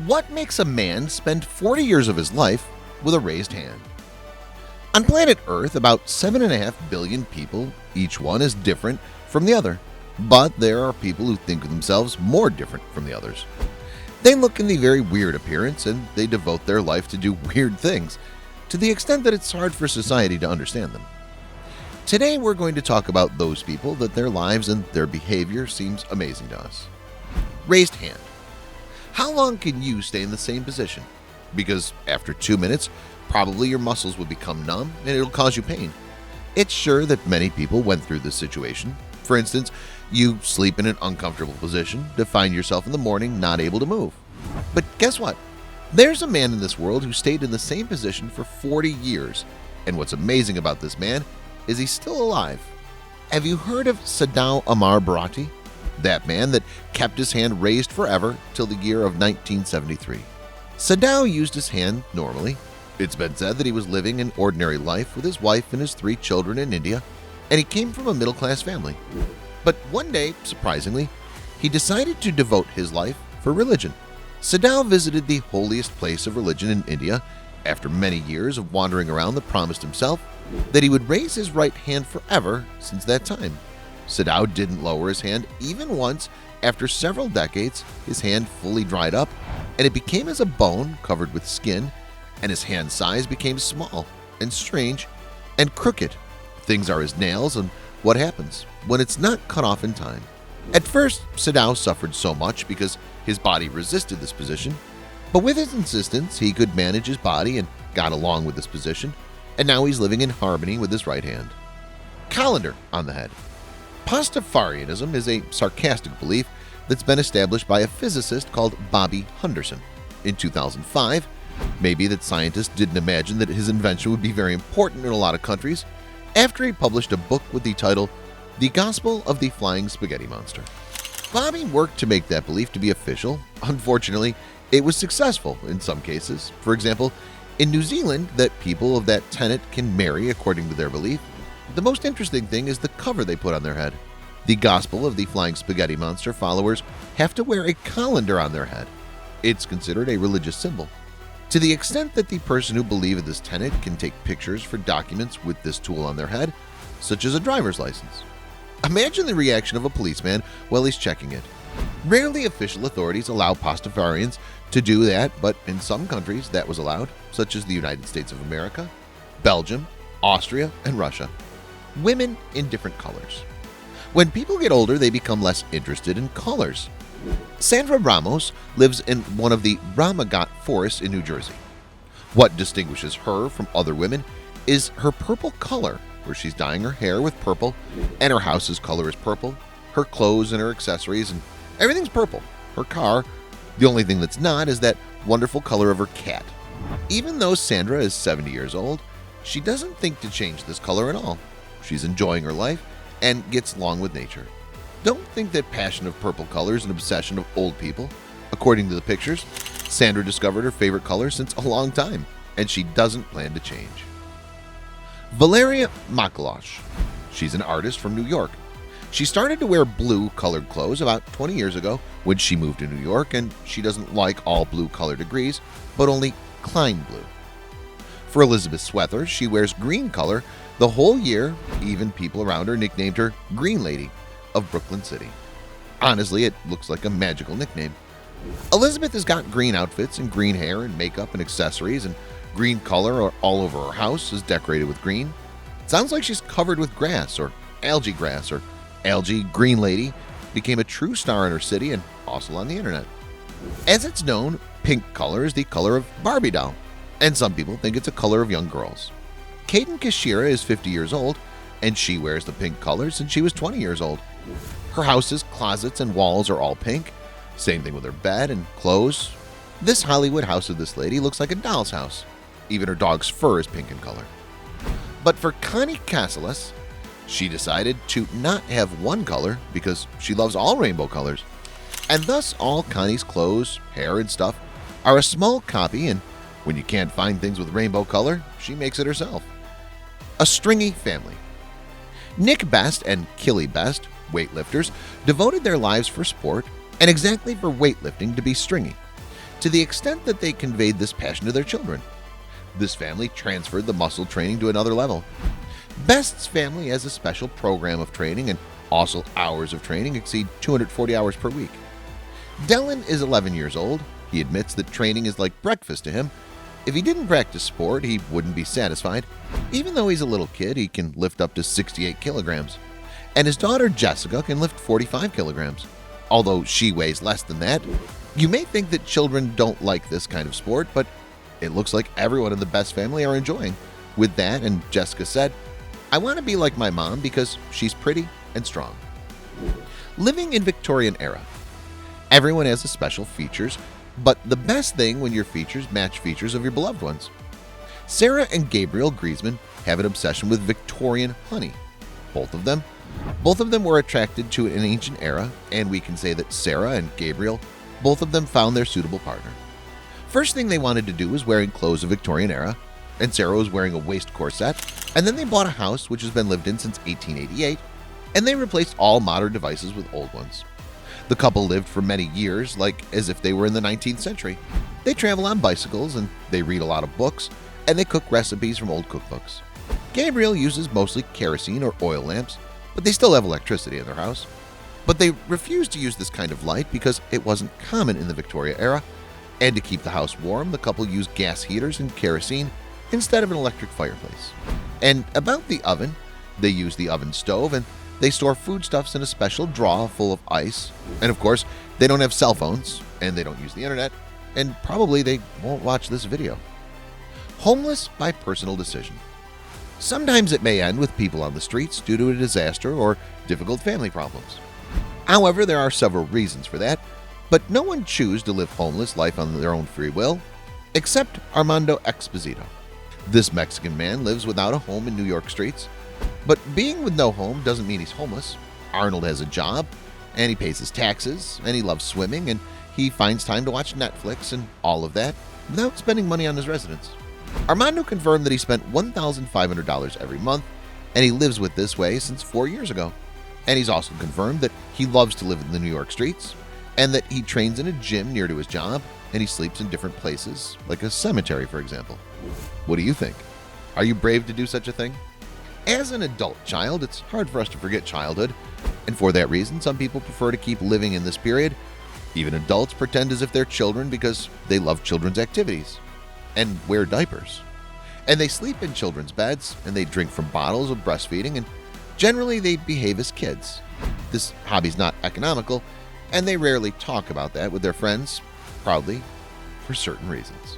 What makes a man spend 40 years of his life with a raised hand? On planet Earth, about 7.5 billion people, each one is different from the other. But there are people who think of themselves more different from the others. They look in the very weird appearance and they devote their life to do weird things, to the extent that it's hard for society to understand them. Today we're going to talk about those people that their lives and their behavior seems amazing to us. Raised hand. How long can you stay in the same position? Because after 2 minutes, probably your muscles will become numb and it'll cause you pain. It's sure that many people went through this situation. For instance, you sleep in an uncomfortable position to find yourself in the morning not able to move. But guess what? There's a man in this world who stayed in the same position for 40 years. And what's amazing about this man is he's still alive. Have you heard of Sadhu Amar Bharati? That man that kept his hand raised forever till the year of 1973. Sadhu used his hand normally. It's been said that he was living an ordinary life with his wife and his 3 children in India, and he came from a middle-class family. But one day, surprisingly, he decided to devote his life for religion. Sadhu visited the holiest place of religion in India. After many years of wandering around, that promised himself that he would raise his right hand forever since that time. Sadhu didn't lower his hand even once. After several decades, his hand fully dried up, and it became as a bone covered with skin, and his hand size became small and strange and crooked. Things are his nails, and what happens when it's not cut off in time? At first, Sadhu suffered so much because his body resisted this position, but with his insistence, he could manage his body and got along with this position, and now he's living in harmony with his right hand. Colander on the head. Pastafarianism is a sarcastic belief that's been established by a physicist called Bobby Henderson. In 2005, maybe that scientist didn't imagine that his invention would be very important in a lot of countries after he published a book with the title The Gospel of the Flying Spaghetti Monster. Bobby worked to make that belief to be official. Unfortunately, it was successful in some cases. For example, in New Zealand, that people of that tenet can marry according to their belief. The most interesting thing is the cover they put on their head. The Gospel of the Flying Spaghetti Monster followers have to wear a colander on their head. It's considered a religious symbol. To the extent that the person who believes this tenet can take pictures for documents with this tool on their head, such as a driver's license. Imagine the reaction of a policeman while he's checking it. Rarely official authorities allow Pastafarians to do that, but in some countries that was allowed, such as the United States of America, Belgium, Austria, and Russia. Women in different colors. When people get older, they become less interested in colors. Sandra Ramos lives in one of the Ramagat forests in New Jersey. What distinguishes her from other women is her purple color, where she's dyeing her hair with purple, and her house's color is purple, her clothes and her accessories, and everything's purple. Her car, the only thing that's not is that wonderful color of her cat. Even though Sandra is 70 years old, she doesn't think to change this color at all. She's enjoying her life and gets along with nature. Don't think that passion of purple color is an obsession of old people. According to the pictures, Sandra discovered her favorite color since a long time, and she doesn't plan to change. Valeria Makalosh. She's an artist from New York. She started to wear blue colored clothes about 20 years ago when she moved to New York, and she doesn't like all blue color degrees, but only Klein blue. For Elizabeth Swether, she wears green color the whole year. Even people around her nicknamed her Green Lady of Brooklyn City. Honestly, it looks like a magical nickname. Elizabeth has got green outfits and green hair and makeup and accessories, and green color all over her house is decorated with green. It sounds like she's covered with grass or algae grass, or algae. Green Lady became a true star in her city and also on the internet. As it's known, pink color is the color of Barbie doll, and some people think it's a color of young girls. Kaden Kashira is 50 years old, and she wears the pink color since she was 20 years old. Her house's closets and walls are all pink. Same thing with her bed and clothes. This Hollywood house of this lady looks like a doll's house. Even her dog's fur is pink in color. But for Connie Casalas, she decided to not have one color because she loves all rainbow colors. And thus all Connie's clothes, hair, and stuff are a small copy, and when you can't find things with rainbow color, she makes it herself. A stringy family. Nick Best and Killy Best, weightlifters, devoted their lives for sport and exactly for weightlifting to be stringy. to the extent that they conveyed this passion to their children. This family transferred the muscle training to another level. Best's family has a special program of training, and also hours of training exceed 240 hours per week. Dylan is 11 years old. He admits that training is like breakfast to him. If he didn't practice sport, he wouldn't be satisfied. Even though he's a little kid, he can lift up to 68 kilograms. And his daughter Jessica can lift 45 kilograms. Although she weighs less than that. You may think that children don't like this kind of sport, but it looks like everyone in the Best family are enjoying. With that, and Jessica said, "I want to be like my mom because she's pretty and strong." Living in Victorian era. Everyone has a special features, but the best thing when your features match features of your beloved ones. Sarah and Gabriel Griezmann have an obsession with Victorian honey. Both of them were attracted to an ancient era, and we can say that Sarah and Gabriel, both of them found their suitable partner. First thing they wanted to do was wearing clothes of Victorian era, and Sarah was wearing a waist corset, and then they bought a house which has been lived in since 1888, and they replaced all modern devices with old ones. The couple lived for many years like as if they were in the 19th century. They travel on bicycles, and they read a lot of books, and they cook recipes from old cookbooks. Gabriel uses mostly kerosene or oil lamps, but they still have electricity in their house. But they refused to use this kind of light because it wasn't common in the Victoria era, and to keep the house warm, the couple used gas heaters and kerosene instead of an electric fireplace. And about the oven, they use the oven stove, and they store foodstuffs in a special drawer full of ice. And of course, they don't have cell phones, and they don't use the internet, and probably they won't watch this video. Homeless by personal decision. Sometimes it may end with people on the streets due to a disaster or difficult family problems. However, there are several reasons for that, but no one chooses to live homeless life on their own free will, except Armando Exposito. This Mexican man lives without a home in New York streets, but being with no home doesn't mean he's homeless. Arnold has a job, and he pays his taxes, and he loves swimming, and he finds time to watch Netflix and all of that without spending money on his residence. Armando confirmed that he spent $1,500 every month, and he lives with this way since 4 years ago. And he's also confirmed that he loves to live in the New York streets, and that he trains in a gym near to his job, and he sleeps in different places, like a cemetery, for example. What do you think? Are you brave to do such a thing? As an adult child, it's hard for us to forget childhood, and for that reason, some people prefer to keep living in this period. Even adults pretend as if they're children because they love children's activities and wear diapers. And they sleep in children's beds, and they drink from bottles of breastfeeding, and generally they behave as kids. This hobby's not economical, and they rarely talk about that with their friends, proudly, for certain reasons.